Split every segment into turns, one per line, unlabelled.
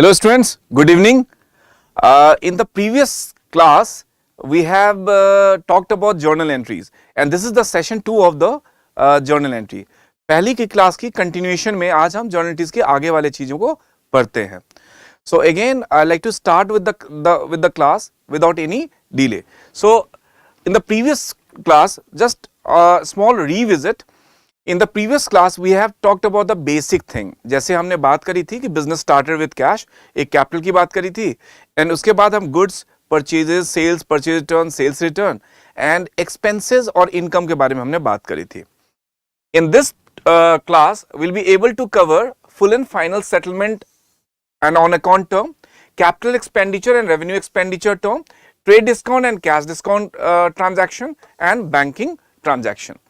Hello students, good evening. In the previous class, we have talked about journal entries and this is the session 2 of the journal entry. पहली की class की continuation में आज हम journal entries के आगे वाले चीजों को पढ़ते हैं. So again, I like to start with the class without any delay. So in the previous class, just a small revisit. In the previous class we have talked about the basic thing. जैसे हमने बात करी थी कि business started with cash, एक capital की बात करी थी and उसके बाद हम goods purchases, sales, purchase return, sales return and expenses और income के बारे में हमने बात करी थी. In this class we'll be able to cover full and final settlement and on account term, capital expenditure and revenue expenditure term, trade discount and cash discount transaction and banking transaction.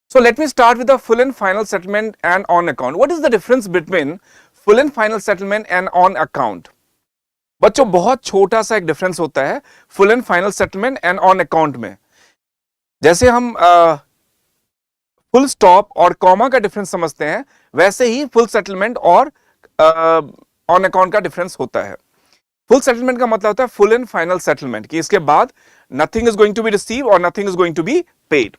So let me start with the full and final settlement and on account. What is the difference between full and final settlement and on account? बच्चों बहुत छोटा सा एक difference होता है full and final settlement and on account में. जैसे हम full stop और comma का डिफरेंस समझते हैं वैसे ही full settlement और on account का डिफरेंस होता है. Full settlement का मतलब होता है full and final settlement कि इसके बाद nothing is going to be received or nothing is going to be paid.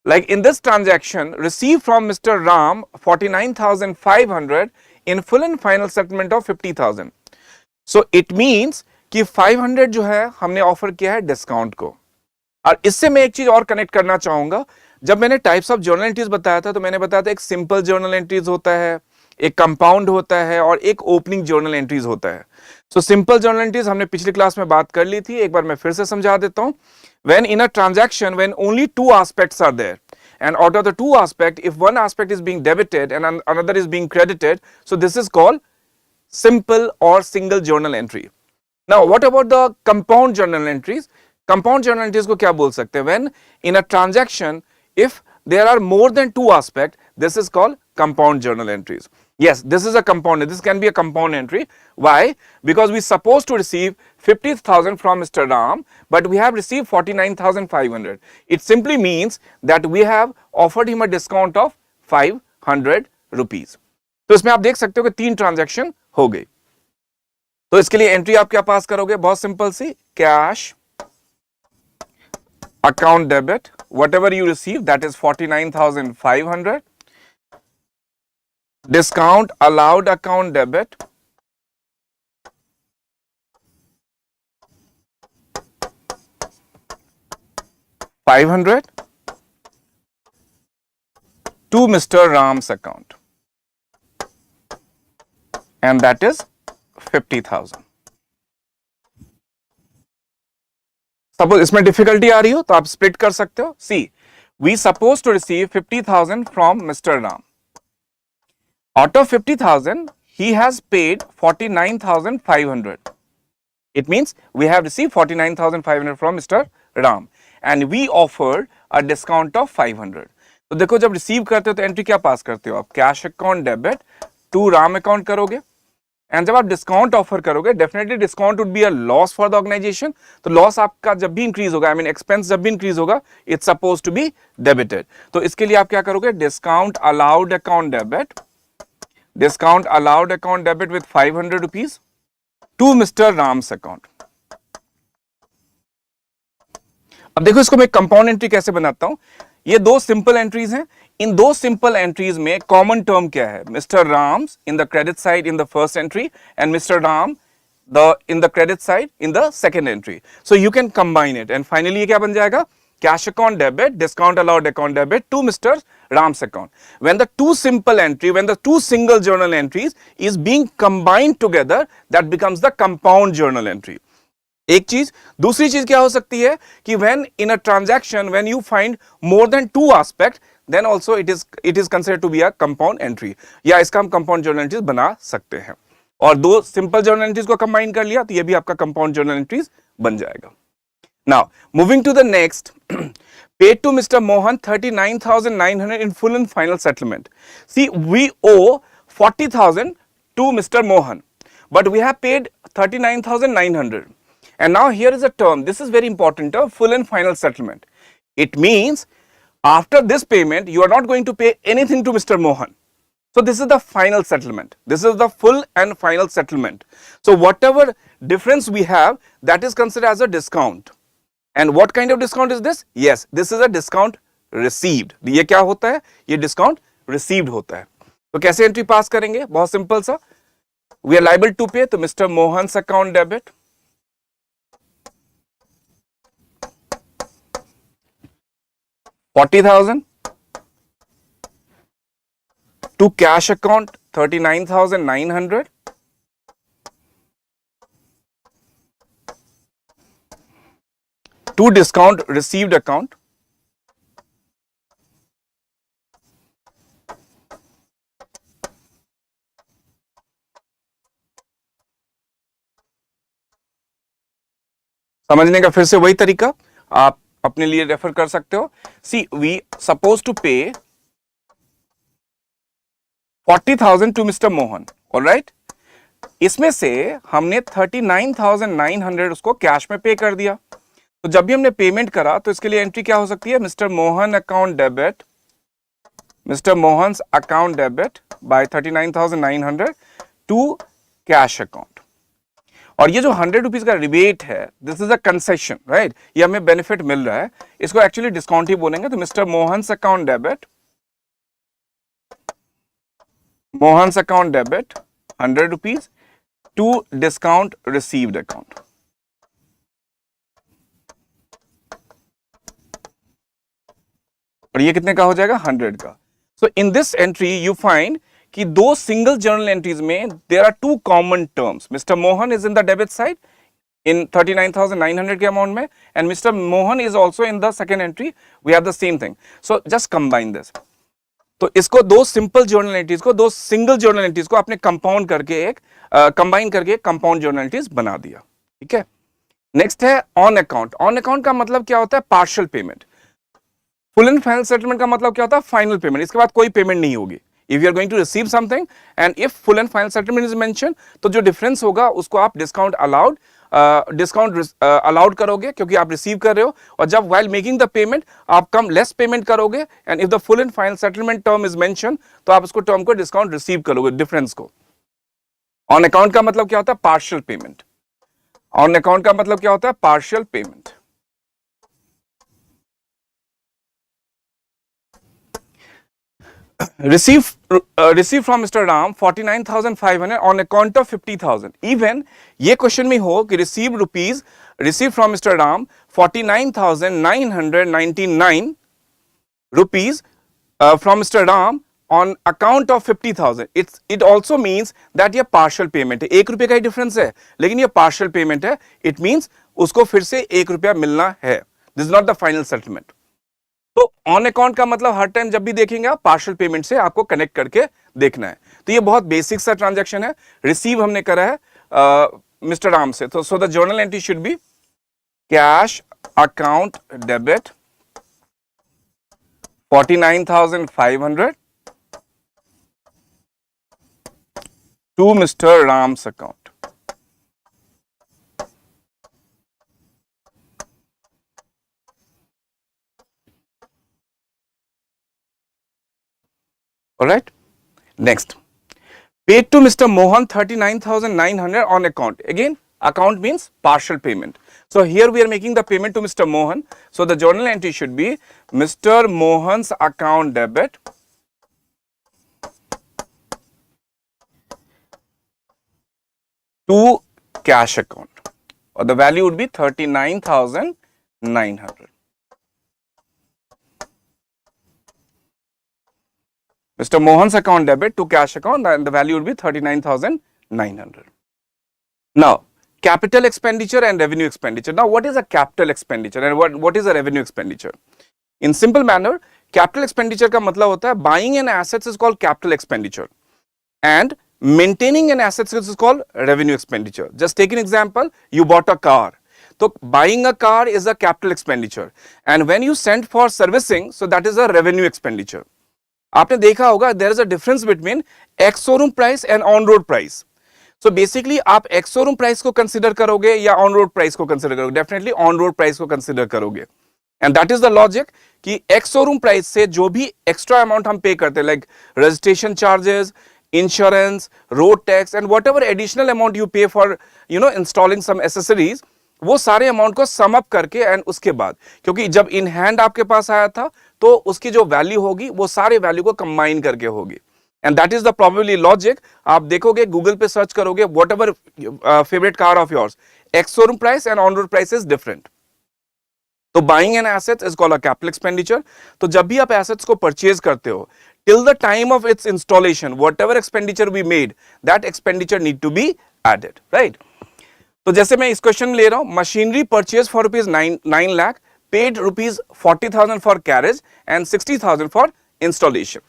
Like in this transaction, received from Mr. Ram 49,500 in full and final settlement of 50,000. So it means कि 500 जो है हमने offer किया है discount को. और इससे मैं एक चीज और कनेक्ट करना चाहूंगा. जब मैंने टाइप्स ऑफ जर्नल एंट्रीज बताया था तो मैंने बताया था एक सिंपल जर्नल एंट्रीज होता है, एक कंपाउंड होता है और एक ओपनिंग जर्नल एंट्रीज होता है. सो सिंपल जर्नल एंट्रीज हमने पिछली क्लास में बात कर ली थी, एक बार मैं फिर से समझा देता हूं. When in a transaction, when only two aspects are there, and out of the two aspects, if one aspect is being debited and another is being credited, so this is called simple or single journal entry. Now, what about the compound journal entries? Compound journal entries को क्या बोल सकते हैं? When in a transaction, if there are more than two aspects, this is called compound journal entries. Yes, this is a compound. This can be a compound entry. Why? Because we supposed to receive 50,000 from Mr. Ram, but we have received 49,500. It simply means that we have offered him a discount of 500 rupees. तो इसमें आप देख सकते हो कि 3 transaction हो गई. तो इसके लिए एंट्री आप क्या पास करोगे? बहुत सिंपल सी, cash account debit, whatever you receive, that is 49,500. Discount allowed account debit, $500 to Mr. Ram's account, and that is 50,000. Suppose इसमें डिफिकल्टी आ रही हो तो आप स्प्लिट कर सकते हो. See, we suppose to receive 50,000 from mister Ram. Out of 50,000, he has paid 49,500. It means we have received 49,500 from Mr. Ram and we offered a discount of 500. तो देखो जब रिसीव करते हो तो एंट्री क्या पास करते हो आप? Cash account debit to Ram account करोगे एंड जब आप डिस्काउंट ऑफर करोगे definitely discount would be a loss for the organization. तो लॉस आपका जब भी इंक्रीज होगा, आई मीन एक्सपेंस जब भी इंक्रीज होगा, it's suppose to be debited. तो इसके लिए आप क्या करोगे? Discount allowed account debit, discount allowed account debit with 500 rupees to Mr. Ram's account. अब देखो इसको मैं कंपाउंड एंट्री कैसे बनाता हूं. ये दो सिंपल एंट्रीज हैं. इन दो सिंपल एंट्रीज में कॉमन टर्म क्या है? Mister Ram's in the credit side in the first entry and mister Ram in the credit side in the second entry. So you can combine it and finally ये क्या बन जाएगा? Cash account debit, discount allowed account debit to Mr. Ram's account. When the two simple entry, when the two single journal entries is being combined together, that becomes the compound journal entry. एक चीज. दूसरी चीज क्या हो सकती है कि when in a transaction, when you find more than two aspects, then also it is considered to be a compound entry. या इसका हम compound journal entries बना सकते हैं. और दो सिंपल जर्नल एंट्रीज को कंबाइन कर लिया तो ये भी आपका कंपाउंड जर्नल एंट्रीज बन जाएगा. Now moving to the next, paid to Mr. Mohan 39,900 in full and final settlement. See, we owe 40,000 to Mr. Mohan, but we have paid 39,900. And now here is a term, this is very important term, full and final settlement. It means after this payment, you are not going to pay anything to Mr. Mohan. So this is the final settlement. This is the full and final settlement. So whatever difference we have, that is considered as a discount. And what kind of discount is this? Yes, this is a discount received. ये क्या होता है? ये discount received होता है. तो कैसे entry पास करेंगे? बहुत सिंपल सा. We are liable to pay, तो Mr. Mohan's account debit. $40,000 to cash account 39,900 to discount received account समझने का फिर से वही तरीका आप अपने लिए रेफर कर सकते हो. सी वी सपोज टू पे 40,000 टू मिस्टर मोहन. ऑलराइट, इसमें से हमने 39,900 उसको कैश में पे कर दिया. तो जब भी हमने पेमेंट करा तो इसके लिए एंट्री क्या हो सकती है? Mister Mohan account debit, mister Mohan's account debit by 39,900 to cash account. और ये जो 100 रुपीज का रिबेट है, this is a concession, right? ये हमें बेनिफिट मिल रहा है, इसको एक्चुअली डिस्काउंट ही बोलेंगे. तो mister Mohan's account debit, Mohan's account debit 100 rupees to discount received account. और ये कितने का हो जाएगा? 100 का. So in this entry you find कि दो सिंगल जर्नल एंट्रीज में there are two common terms. Mister Mohan is in the debit side in 39,900 के अमाउंट में, and mister Mohan is also in the second entry. We have the same thing. So just combine this. तो इसको दो simple journal entries को, दो single journal entries को आपने compound करके एक कंबाइन करके कंपाउंड जर्नल एंट्रीज बना दिया. ठीक है. नेक्स्ट है ऑन अकाउंट. ऑन अकाउंट का मतलब क्या होता है? Partial payment. Full and final settlement का मतलब क्या होता है? Final payment. इसके बाद कोई पेमेंट नहीं होगी. If you are going to receive something and if full and final settlement is mentioned, तो जो difference होगा उसको आप discount allowed करोगे क्योंकि आप receive कर रहे हो. और जब while making the payment आप कम less payment करोगे, and if the full and final settlement term is mentioned तो आप उसको term को discount receive करोगे, difference को. On account का मतलब क्या होता है? partial payment. On account का मतलब क्या होता है? partial payment. Receive from Mr. Ram 49,500 on account of 50,000. Even ये क्वेश्चन में हो कि receive from Mr. Ram 49,999 rupees from Mr. Ram on account of 50,000. It also means that ये partial payment है. 1 रुपये का ही डिफरेंस है, लेकिन ये partial payment है. It means उसको फिर से 1 रुपया मिलना है. This is not the final settlement. तो ऑन अकाउंट का मतलब हर टाइम जब भी देखेंगे आप पार्शियल पेमेंट से आपको कनेक्ट करके देखना है. तो ये बहुत बेसिक सा ट्रांजैक्शन है. रिसीव हमने करा है मिस्टर राम से, तो so the journal entry should be cash account debit 49,500 to mister Ram's account. All right. Next, paid to Mr. Mohan 39,900 on account. Again, account means partial payment. So here we are making the payment to Mr. Mohan. So the journal entry should be Mr. Mohan's account debit to cash account, or the value would be 39,900. Mr. Mohan's account debit to cash account, and the value would be 39,900. Now, capital expenditure and revenue expenditure. Now, what is a capital expenditure and what is a revenue expenditure? In simple manner, capital expenditure का मतलब होता है buying an assets is called capital expenditure and maintaining an assets is called revenue expenditure. Just take an example, you bought a car. So, buying a car is a capital expenditure, and when you send for servicing, so that is a revenue expenditure. आपने देखा होगा there is a difference between ex showroom price and on road price. So basically आप ex showroom price को consider करोगे या on road price को consider करोगे? Definitely on road price को कंसीडर करोगे. And that is the logic कि ex showroom price से जो भी एक्स्ट्रा अमाउंट हम पे करते हैं, like registration charges, insurance, road tax and whatever additional amount you पे फॉर इंस्टॉलिंग सम एसेसरीज, वो सारे अमाउंट को सम अप करके एंड उसके बाद, क्योंकि जब इन हैंड आपके पास आया था तो उसकी जो वैल्यू होगी वो सारे वैल्यू को कंबाइन करके होगी। And that is the probably logic. आप देखोगे गूगल पे सर्च करोगे whatever favourite car of yours, ex showroom price and on road price is different. तो buying an assets is called a capital expenditure. तो जब भी आप assets को परचेज करते हो, till the time of its installation whatever expenditure we made, that expenditure need to be added, right. तो जैसे मैं इस क्वेश्चन ले रहा हूं, machinery purchase for ₹9 lakh, paid ₹40,000 for carriage and 60,000 for installation.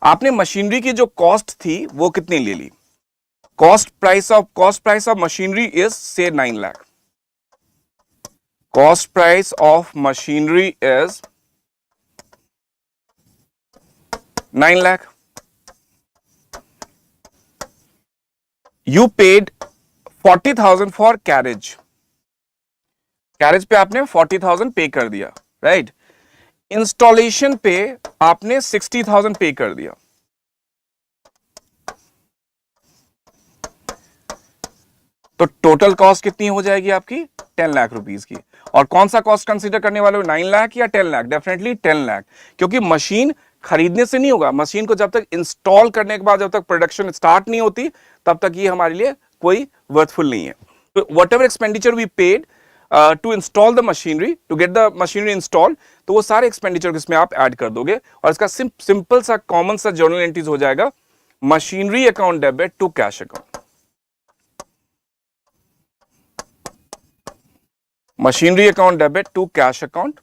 आपने मशीनरी की जो कॉस्ट थी वो कितनी ले ली? Cost price of machinery is say 9 lakh. Cost price of machinery is 9 lakh. You paid 40,000 for carriage. Carriage पे आपने 40,000 पे कर दिया, राइट। इंस्टॉलेशन पे आपने 60,000 पे कर दिया। तो टोटल कॉस्ट कितनी हो जाएगी आपकी? 10 लाख रुपीस की। और कौन सा कॉस्ट कंसीडर करने वाले हो, 9 लाख या 10 लाख? डेफिनेटली 10 लाख, क्योंकि मशीन खरीदने से नहीं होगा। मशीन को जब तक इंस्टॉल करने के बाद, जब तक प्रोडक्शन स्टार्ट नहीं होती, तब तक ये हमारे लिए कोई वर्थफुल नहीं है। तो whatever expenditure we paid to install the machinery, to get the machinery install, तो वो सारे एक्सपेंडिचर इसमें आप ऐड कर दोगे और इसका सिंपल सा कॉमन सा जर्नल एंट्रीज हो जाएगा, machinery account debit to cash account. Machinery account debit to cash account,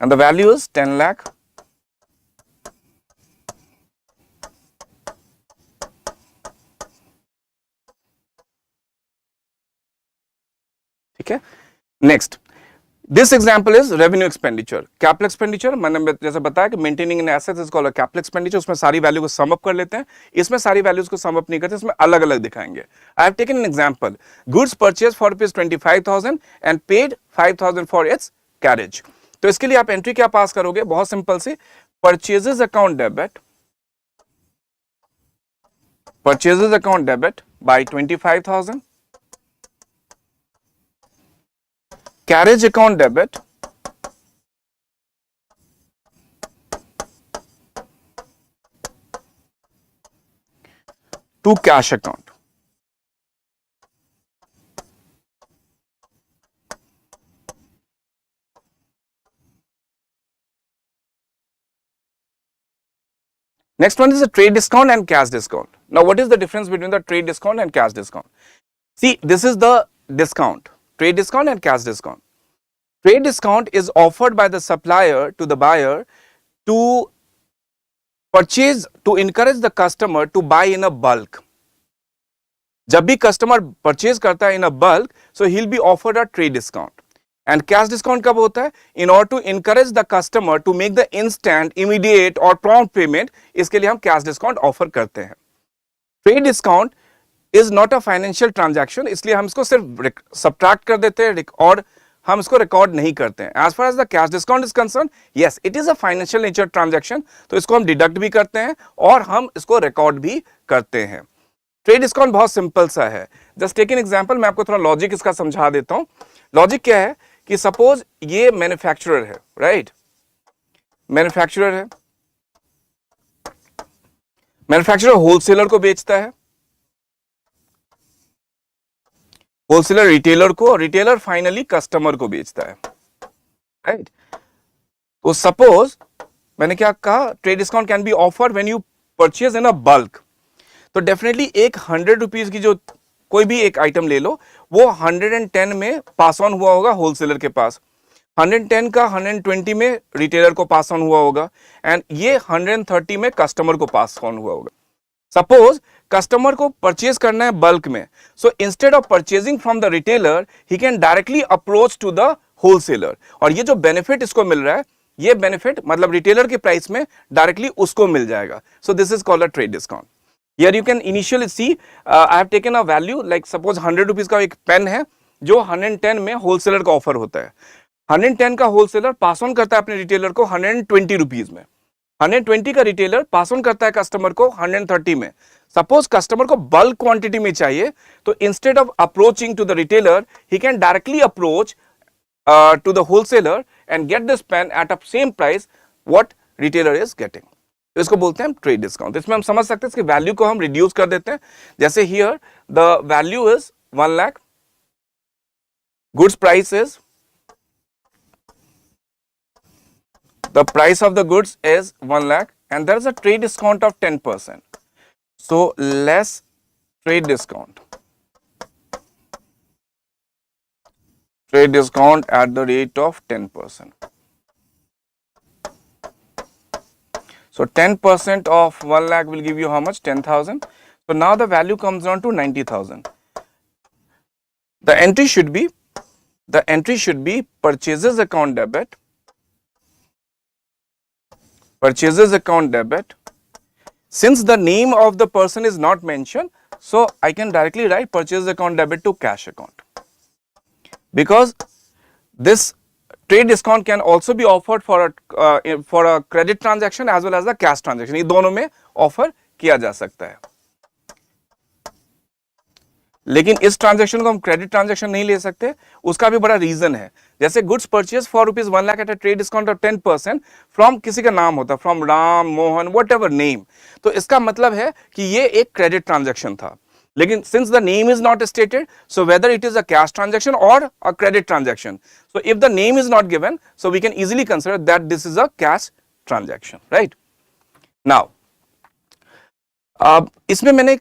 and the value is 10 lakh. ठीक है, next this example is revenue expenditure. Capital expenditure मैंने जैसे बताया कि maintaining an assets is called capital expenditure. उसमें सारी value को sum up कर लेते हैं, इसमें सारी वैल्यूज को सम अप नहीं करते, इसमें अलग अलग दिखाएंगे। I have taken an example, goods purchase for ₹25,000 and paid 5,000 for its carriage. तो इसके लिए आप एंट्री क्या पास करोगे? बहुत सिंपल सी, purchases account debit, purchases account debit by 25,000, carriage account debit to cash account. Next one is a trade discount and cash discount. Now what is the difference between the trade discount and cash discount? See, this is the discount, trade discount and cash discount. Trade discount is offered by the supplier to the buyer to purchase, to encourage the customer to buy in a bulk. जब भी customer purchase करता है in a bulk, so he will be offered a trade discount. And cash discount कब होता है? In order to encourage the customer to make the instant, immediate और prompt payment, इसके लिए हम कैश डिस्काउंट ऑफर करते हैं. Trade discount is not a financial transaction, इसलिए हम इसको सिर्फ सब्ट्रैक्ट कर देते हैं और हम इसको रिकॉर्ड नहीं करते हैं. As far as the cash discount is concern, yes it is a financial nature transaction, तो इसको हम डिडक्ट भी करते हैं और हम इसको रिकॉर्ड भी करते हैं. ट्रेड डिस्काउंट बहुत सिंपल सा है. जस्ट टेक एन एग्जांपल, मैं आपको थोड़ा लॉजिक इसका समझा देता हूं. लॉजिक क्या है कि सपोज ये मैन्युफैक्चरर है, राइट, मैन्युफैक्चरर है, मैन्युफैक्चरर होलसेलर को बेचता है, होलसेलर रिटेलर को, रिटेलर फाइनली कस्टमर को बेचता है, राइट. तो सपोज मैंने क्या कहा, trade discount can be offered when you purchase in a bulk. तो डेफिनेटली एक 100 रुपीज की जो कोई भी एक आइटम ले लो, वो 110 में पास ऑन हुआ होगा होलसेलर के पास, 110 का 120 में रिटेलर को पास ऑन हुआ होगा, एंड ये 130 में कस्टमर को पास ऑन हुआ होगा. सपोज कस्टमर को परचेज करना है बल्क में, so instead of purchasing from the retailer he can directly approach to the wholesaler. और ये जो बेनिफिट इसको मिल रहा है, ये बेनिफिट मतलब रिटेलर के प्राइस में डायरेक्टली उसको मिल जाएगा. सो this is called a trade discount. Here you can initially see I have taken a value like suppose 100 rupees का एक पेन है जो 110 में होलसेलर का ऑफर होता है. 110 का होलसेलर पास ऑन करता है अपने रिटेलर को 120 रुपीज में, 120 का रिटेलर पास ऑन करता है कस्टमर को 130 में। सपोज कस्टमर को बल्क क्वांटिटी में चाहिए, तो instead of approaching to the retailer he can directly approach to the wholesaler and get this pen at a same price what retailer is getting. तो इसको बोलते हैं ट्रेड डिस्काउंट। इसमें हम समझ सकते हैं इसकी वैल्यू को हम रिड्यूस कर देते हैं। जैसे here the value is 1 lakh, goods price is, the price of the goods is 1 lakh and there is a trade discount of 10%. So less trade discount. Trade discount at the rate of 10%. So 10% of 1 lakh will give you how much? 10,000. So now the value comes down to 90,000. The entry should be purchases account debit. Purchases account debit. Since the name of the person is not mentioned, so I can directly write purchases account debit to cash account. Because this trade discount can also be offered for a credit transaction as well as the cash transaction. ये दोनों में offer किया जा सकता है। लेकिन इस transaction को हम क्रेडिट ट्रांजैक्शन नहीं ले सकते, उसका भी बड़ा रीजन है। जैसे goods purchase for ₹1 lakh at a trade discount of 10% from किसी का नाम होता है, from Ram, Mohan, whatever name, तो इसका मतलब है कि ये एक क्रेडिट ट्रांजैक्शन था। लेकिन since the name is not stated, so whether it is a cash transaction और a credit transaction, so if the name is not given, so we can easily consider that this is a cash transaction, right. Now इसमें मैंने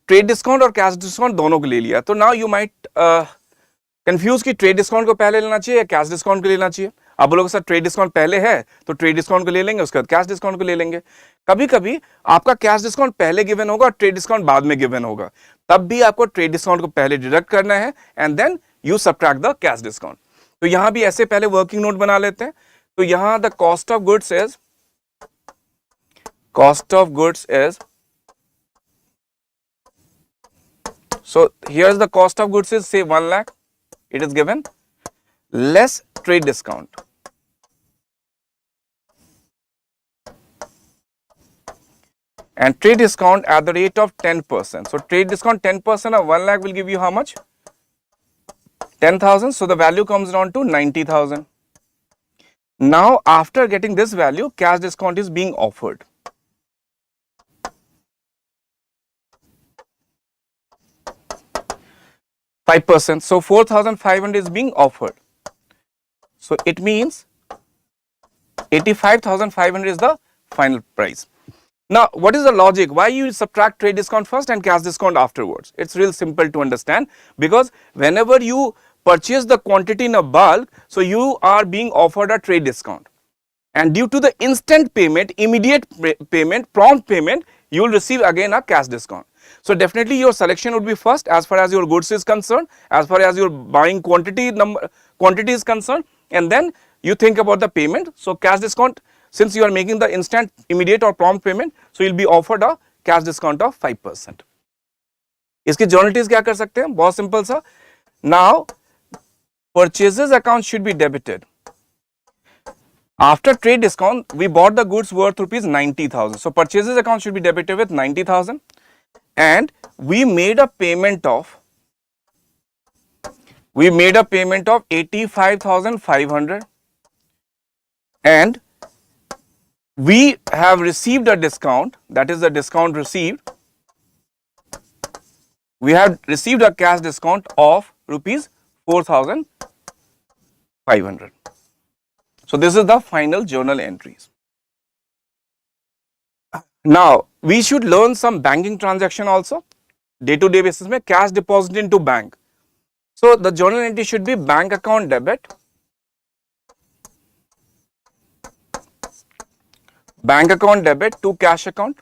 trade discount और cash discount दोनों को ले लिया। तो now you might confuse कि trade discount को पहले लेना चाहिए या कैश डिस्काउंट को लेना चाहिए। आप बोलोगे सर ट्रेड डिस्काउंट पहले है तो ट्रेड डिस्काउंट को ले लेंगे, उसके बाद कैश डिस्काउंट को ले लेंगे। कभी कभी आपका कैश डिस्काउंट पहले गिवन होगा और ट्रेड डिस्काउंट बाद में गिवन होगा, तब भी आपको ट्रेड डिस्काउंट को पहले डिडक्ट करना है and then you subtract the cash discount. तो यहां भी ऐसे पहले वर्किंग नोट बना लेते हैं। तो यहां the cost of goods is so here's the cost of goods is say 1 lakh, it is given, less trade discount. And trade discount at the rate of 10%. So trade discount 10% of 1 lakh will give you how much? 10,000. So the value comes down to 90,000. Now after getting this value, cash discount is being offered. %. So 4,500 is being offered. So it means 85,500 is the final price. Now what is the logic? Why you subtract trade discount first and cash discount afterwards? It's real simple to understand, because whenever you purchase the quantity in a bulk, so you are being offered a trade discount, and due to the instant payment, immediate payment, prompt payment, you will receive again a cash discount. So definitely your selection would be first as far as your goods is concerned, as far as your buying quantity is concerned, and then you think about the payment. So cash discount, since you are making the instant, immediate or prompt payment, so you'll be offered a cash discount of 5%. इसकी journalities क्या कर सकते हैं? बहुत simple सा. Now purchases account should be debited. After trade discount, we bought the goods worth ₹90,000. So purchases account should be debited with 90,000, and we made a payment of 85,500, and we have received a discount, that is the discount received. We have received a cash discount of ₹4,500. So this is the final journal entries. Now we should learn some banking transaction also, day-to-day basis में cash deposit into bank. So the journal entry should be bank account debit, to cash account,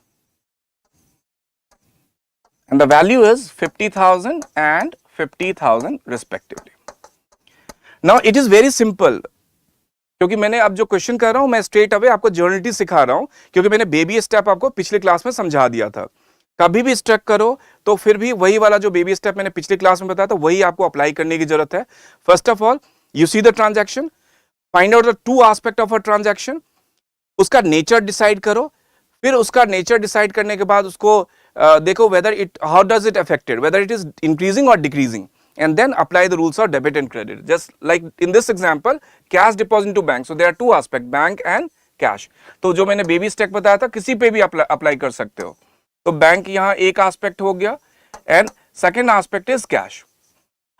and the value is 50,000 and 50,000 respectively. Now it is very simple. क्योंकि मैंने अब जो question कर रहा हूं मैं straight away आपको जर्नलिटी सिखा रहा हूं, क्योंकि मैंने बेबी स्टेप आपको पिछले क्लास में समझा दिया था। कभी भी स्ट्रक करो तो फिर भी वही वाला जो बेबी स्टेप मैंने पिछले क्लास में बताया था वही आपको अप्लाई करने की जरूरत है। First of all you see the transaction, find out the two aspect of a transaction, उसका नेचर डिसाइड करो, फिर उसका नेचर डिसाइड करने के बाद उसको देखो whether it how does it affected, weather it is increasing और decreasing, and then apply the rules of debit and credit. Just like in this example, cash deposit into bank, so there are two aspects, bank and cash. तो जो मैंने baby step बताया था किसी पे भी apply कर सकते हो, तो बैंक यहाँ एक एस्पेक्ट हो गया and second aspect is cash.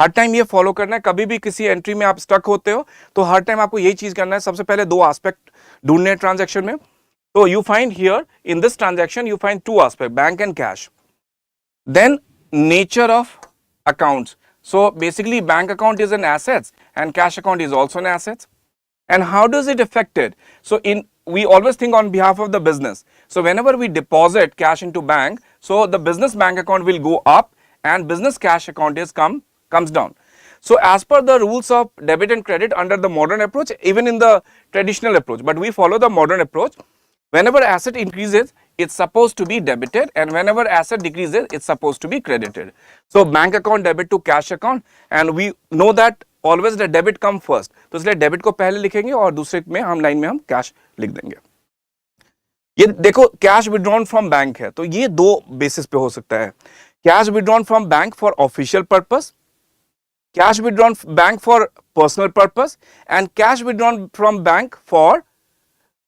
Her time ये फॉलो करना है, कभी भी किसी एंट्री में आप स्टक होते हो तो हर टाइम आपको यही चीज करना है, सबसे पहले दो एस्पेक्ट ढूंढने हैं ट्रांजेक्शन में. तो you find here in this transaction you find two aspect, bank and cash. Then nature of accounts. So basically bank account is an assets and cash account is also an assets. And how does it affect it? So we always think on behalf of the business. So whenever we deposit cash into bank, so the business bank account will go up and business cash account comes down. So as per the rules of debit and credit under the modern approach, even in the traditional approach, but we follow the modern approach. Whenever asset increases, it's supposed to be debited, and whenever asset decreases, it's supposed to be credited. So bank account debit to cash account, and we know that always the debit come first. तो इसलिए debit को पहले लिखेंगे और दूसरे में हम line में हम cash लिख देंगे. ये देखो cash withdrawn from bank है, तो ये दो बेसिस पे हो सकता है. Cash withdrawn from bank for official purpose, cash withdrawn bank for personal purpose, and cash withdrawn from bank for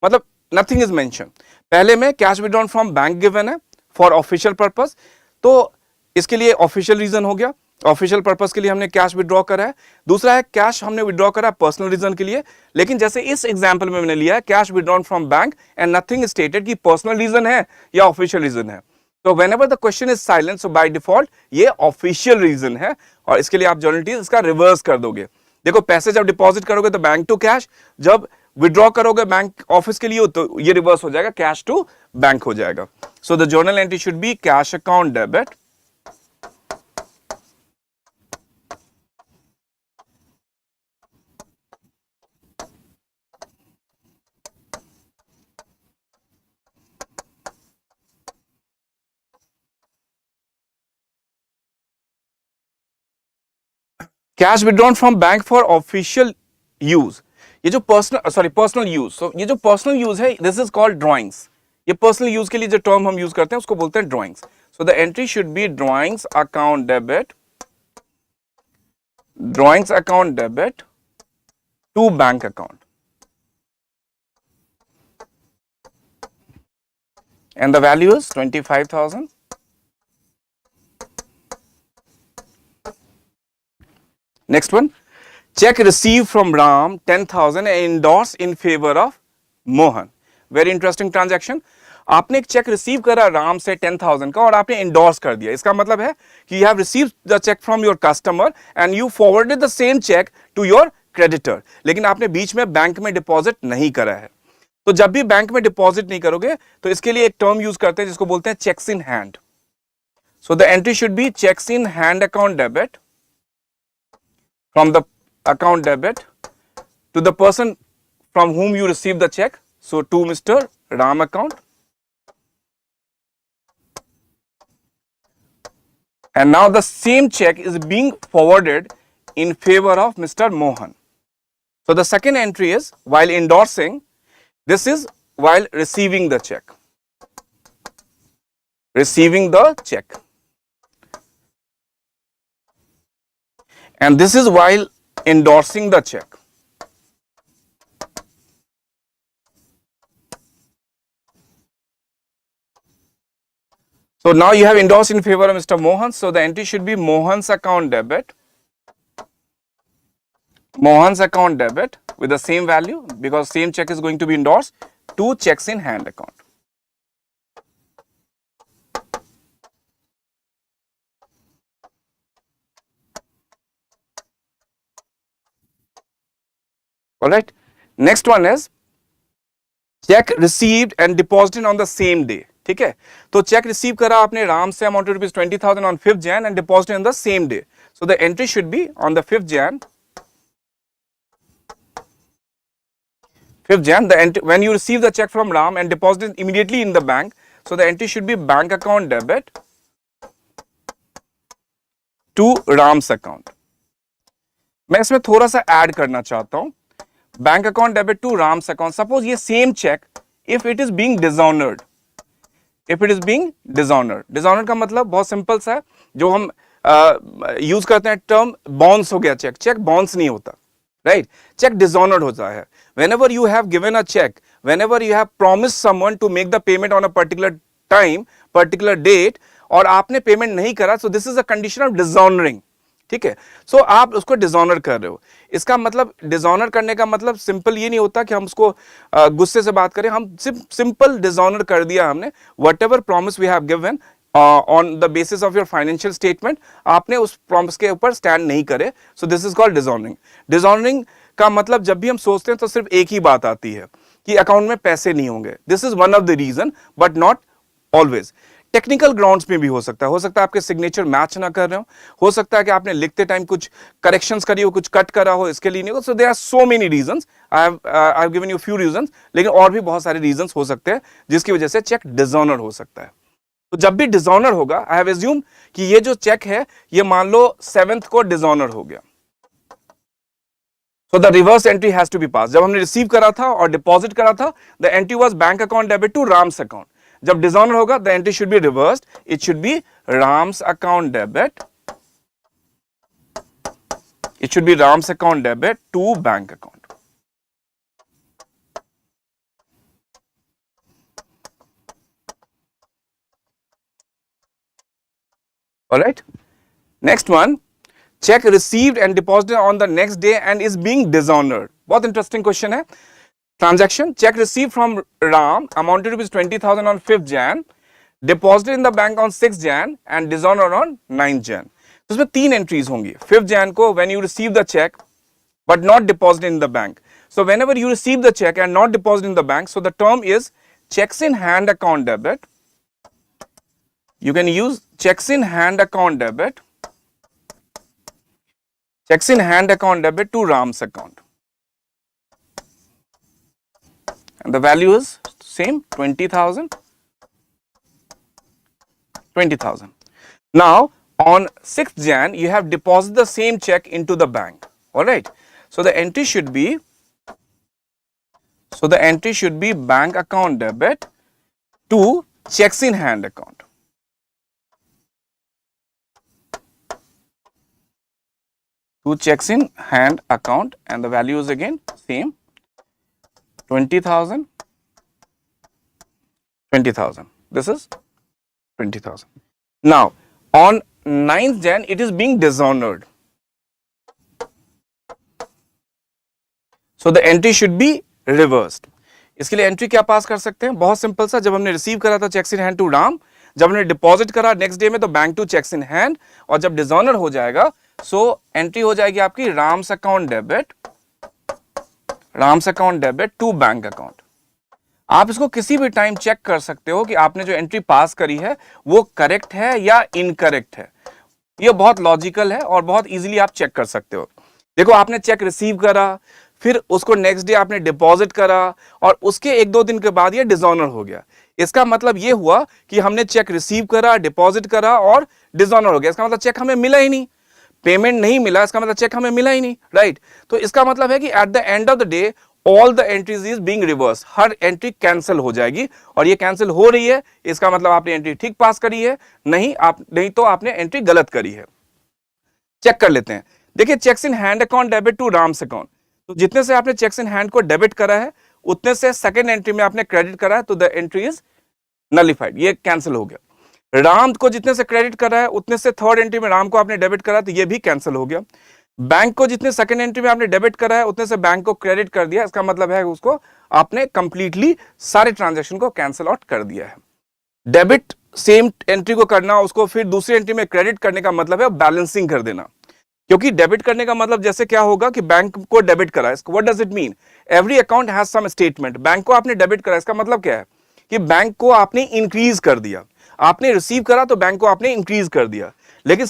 मतलब नथिंग इज मेंशन. पहले में cash withdrawn from bank given है फॉर ऑफिशियल पर्पस, तो इसके लिए ऑफिशियल रीजन हो गया, official purpose के लिए हमने कैश विड्रॉ करा है. दूसरा है कैश हमने विड्रॉ करा है पर्सनल रीजन के लिए, लेकिन जैसे इस एग्जांपल में मैंने लिया है cash withdrawn from bank and nothing stated कि पर्सनल रीजन है या ऑफिशियल रीजन है. तो whenever the question is silent, so by default ये ऑफिशियल रीजन है और इसके लिए आप जर्नलिटीज इसका रिवर्स कर दोगे. देखो पैसे जब डिपॉजिट करोगे तो बैंक टू कैश, जब विड्रॉ करोगे बैंक ऑफिस के लिए तो ये रिवर्स हो जाएगा, कैश टू बैंक हो जाएगा. सो the journal entry should be cash account debit cash withdrawn from bank for official use. ये जो पर्सनल यूज, सो ये जो पर्सनल यूज है दिस इज कॉल्ड ड्रॉइंग्स. ये पर्सनल यूज के लिए जो टर्म हम यूज करते हैं उसको बोलते हैं drawings. So the entry should be drawings account debit, drawings account debit to bank account, and the value is 25,000. Next one, check received from Ram 10,000 and endorsed in favor of Mohan. Very interesting transaction. आपने एक check receive करा राम से 10,000 का और आपने endorse कर दिया. इसका मतलब है कि you have received the cheque from your customer and you forwarded the same cheque to your creditor, लेकिन आपने बीच में बैंक में डिपॉजिट नहीं करा है. तो जब भी बैंक में डिपॉजिट नहीं करोगे तो इसके लिए एक टर्म यूज करते हैं जिसको बोलते हैं checks in hand. So the entry should B checks in hand account debit from the account debit to the person from whom you received the check, so to Mr. Ram account, and now the same check is being forwarded in favor of Mr. Mohan. So the second entry is while endorsing, this is while receiving the check, receiving the check. And this is while endorsing the check. So now you have endorsed in favor of Mr. Mohan. So the entry should be Mohan's account debit. Mohan's account debit with the same value because same check is going to be endorsed to checks in hand account. All right. Next one is check received and deposited on the same day. ठीक है, तो check receive करा आपने राम से amount rupees 20,000 on 5th Jan and deposited on the same day. So the entry should be on the 5th Jan. 5th Jan, the entry, when you receive the check from Ram and deposit it immediately in the bank, so the entry should be bank account debit to Ram's account. मैं इसमें थोड़ा सा add करना चाहता हूं. Bank account debit to Ram's account. Suppose ये same cheque if it is being dishonoured, if it is being dishonoured, dishonoured का मतलब बहुत सिंपल सा है, जो हम यूज करते हैं टर्म बाउंस हो गया चेक, चेक बाउंस नहीं होता, राइट, चेक डिसऑनर्ड होता है। whenever you have given a check, whenever you have promised someone to make the payment on a particular time, particular date, और आपने पेमेंट नहीं करा, so this is a condition of dishonoring, ठीक है। सो आप उसको डिसऑनर कर रहे हो। इसका मतलब डिसऑनर करने का मतलब सिंपल ये नहीं होता कि हम उसको गुस्से से बात करें, हम सिंपल डिसऑनर कर दिया हमने, whatever promise we have given on the basis of your financial statement, आपने उस प्रॉमिस के ऊपर स्टैंड नहीं करे, so this is called dishonouring. Dishonouring का मतलब जब भी हम सोचते हैं तो सिर्फ एक ही बात आती है कि अकाउंट में पैसे नहीं होंगे, this is one of the reason but not always. Technical grounds में भी हो सकता है आपके सिग्नेचर मैच ना कर रहे हो सकता है कि आपने लिखते टाइम कुछ करेक्शंस करी हो, कुछ कट करा हो, इसके लिए नहीं हो। So there are so many reasons, I have given you few reasons, लेकिन और भी बहुत सारे रीजंस हो सकते हैं जिसकी वजह से चेक डिसऑनर हो सकता है। तो जब भी डिसऑनर होगा, आई हैव एज्यूम कि ये जो चेक है ये मान लो 7th को डिसऑनर हो गया, so the reverse entry has to be passed। जब हमने रिसीव करा था और डिपॉजिट करा था, the entry was bank account debit to Ram's account। जब डिसऑनर होगा, the entry should be reversed, it should be Ram's account debit, it should be Ram's account debit to bank account। all right, next one, check received and deposited on the next day and is being dishonored। बहुत interesting question है। Transaction, cheque receive from Ram amounted to 20,000 on 5th Jan, deposited in the bank on 6th Jan and dishonored on 9th Jan। तो इसमें 3 entries होंगी। 5th Jan को when you receive the check but not deposited in the bank, so whenever you receive the check and not deposited in the bank, so the term is checks in hand account debit, you can use checks in hand account debit, checks in hand account debit to Ram's account, and the value is same 20,000, 20,000। now on 6th Jan you have deposited the same check into the bank, all right, so the entry should be, bank account debit to checks in hand account, to checks in hand account, and the value is again same 20,000, 20,000, this is 20,000। now on 9th Jan it is being dishonored, so the entry should be reversed। इसके लिए entry क्या पास कर सकते हैं, बहुत simple सा, जब हमने रिसीव करा था cheques in hand to Ram, जब हमने डिपॉजिट करा नेक्स्ट डे में तो bank to cheques in hand, और जब डिसऑनर हो जाएगा सो एंट्री हो जाएगी आपकी Ram's account debit, Ram's account debit to bank account. आप इसको किसी भी टाइम चेक कर सकते हो कि आपने जो एंट्री पास करी है वो करेक्ट है या इनकरेक्ट है। ये बहुत लॉजिकल है और बहुत इजीली आप चेक कर सकते हो। देखो, आपने चेक रिसीव करा, फिर उसको नेक्स्ट डे आपने डिपॉजिट करा और उसके 1-2 दिन के बाद ये डिसऑनर हो गया। इसका मतलब ये हुआ कि हमने चेक रिसीव करा, डिपॉजिट करा और डिसऑनर हो गया। इसका मतलब चेक हमें मिला ही नहीं, पेमेंट नहीं मिला, इसका मतलब चेक हमें मिला ही नहीं, राइट। तो इसका मतलब है कि at the end of the day all the entries is being reverse, her entry cancel हो जाएगी, और ये कैंसिल हो रही है, इसका मतलब आपने एंट्री ठीक पास करी है, नहीं तो आपने एंट्री गलत करी है। चेक कर लेते हैं। देखिए, cheques in hand account debit to Ram's account, तो जितने से आपने चेक्स इन हैंड को डेबिट करा है उतने से सेकेंड एंट्री में आपने क्रेडिट करा है, तो द एंट्री इज नलिफाइड, ये कैंसिल हो गया। राम को जितने से क्रेडिट करा है उतने से थर्ड एंट्री में राम को आपने डेबिट करा, तो ये भी कैंसिल हो गया। बैंक को जितने सेकंड एंट्री में आपने डेबिट करा है उतने से बैंक को क्रेडिट कर दिया, इसका मतलब है उसको आपने कंप्लीटली सारे ट्रांजैक्शन को कैंसिल आउट कर दिया है। डेबिट सेम एंट्री को करना, उसको फिर दूसरी एंट्री में क्रेडिट करने का मतलब है बैलेंसिंग कर देना, क्योंकि डेबिट करने का मतलब जैसे क्या होगा कि बैंक को डेबिट करा, इसको what does it mean, every account has some statement. Bank को आपने डेबिट करा, इसका मतलब क्या है कि बैंक को आपने इंक्रीज कर दिया, आपने रिसीव करा तो बैंक को आपने इंक्रीज कर दिया, लेकिन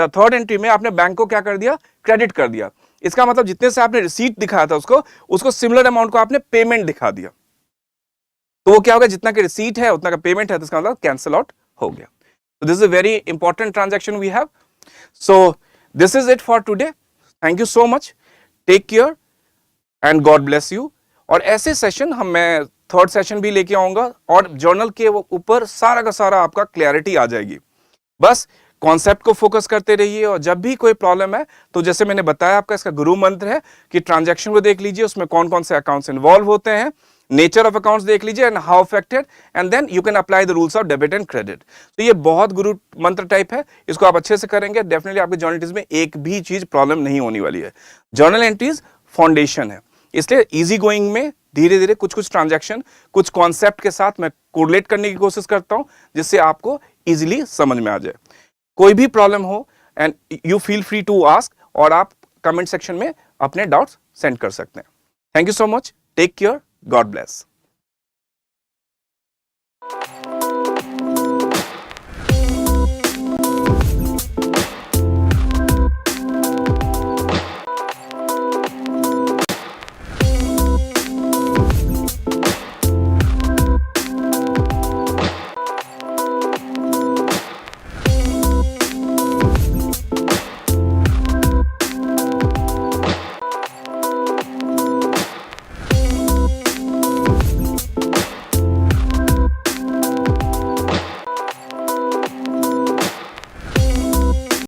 थर्ड एंट्री में आपने बैंक को क्या कर दिया, क्रेडिट कर दिया। इसका मतलब जितने से आपने रिसीट दिखाया था उसको सिमिलर अमाउंट को आपने पेमेंट दिखा दिया, तो वो क्या होगा, जितना का रिसीट है उतना का पेमेंट है, तो इसका मतलब कैंसिल आउट हो गया। So this is a very important transaction we have. So this is it for today. Thank you so much. Take care. And God bless you. और ऐसे सेशन मैं थर्ड सेशन भी लेके आऊंगा और जर्नल के ऊपर सारा का सारा आपका क्लैरिटी आ जाएगी। बस कॉन्सेप्ट को फोकस करते रहिए और जब भी कोई प्रॉब्लम है तो जैसे मैंने बताया आपका इसका गुरु मंत्र है कि ट्रांजैक्शन को देख लीजिए, उसमें कौन कौन से अकाउंट्स इन्वॉल्व होते हैं, नेचर ऑफ अकाउंट्स देख लीजिए and how affected, and then you can apply the rules of debit and credit. तो ये बहुत गुरु मंत्र टाइप है, इसको आप अच्छे से करेंगे, डेफिनेटली आपके जर्नल एंट्रीज में एक भी चीज प्रॉब्लम नहीं होने वाली है। जर्नल एंट्रीज फाउंडेशन है, इसलिए इजी गोइंग में धीरे धीरे कुछ कुछ ट्रांजैक्शन कुछ कॉन्सेप्ट के साथ मैं कोरिलेट करने की कोशिश करता हूं जिससे आपको इजीली समझ में आ जाए। कोई भी प्रॉब्लम हो and you feel free to ask, और आप कमेंट सेक्शन में अपने डाउट्स सेंड कर सकते हैं। Thank you so much, take care, God bless.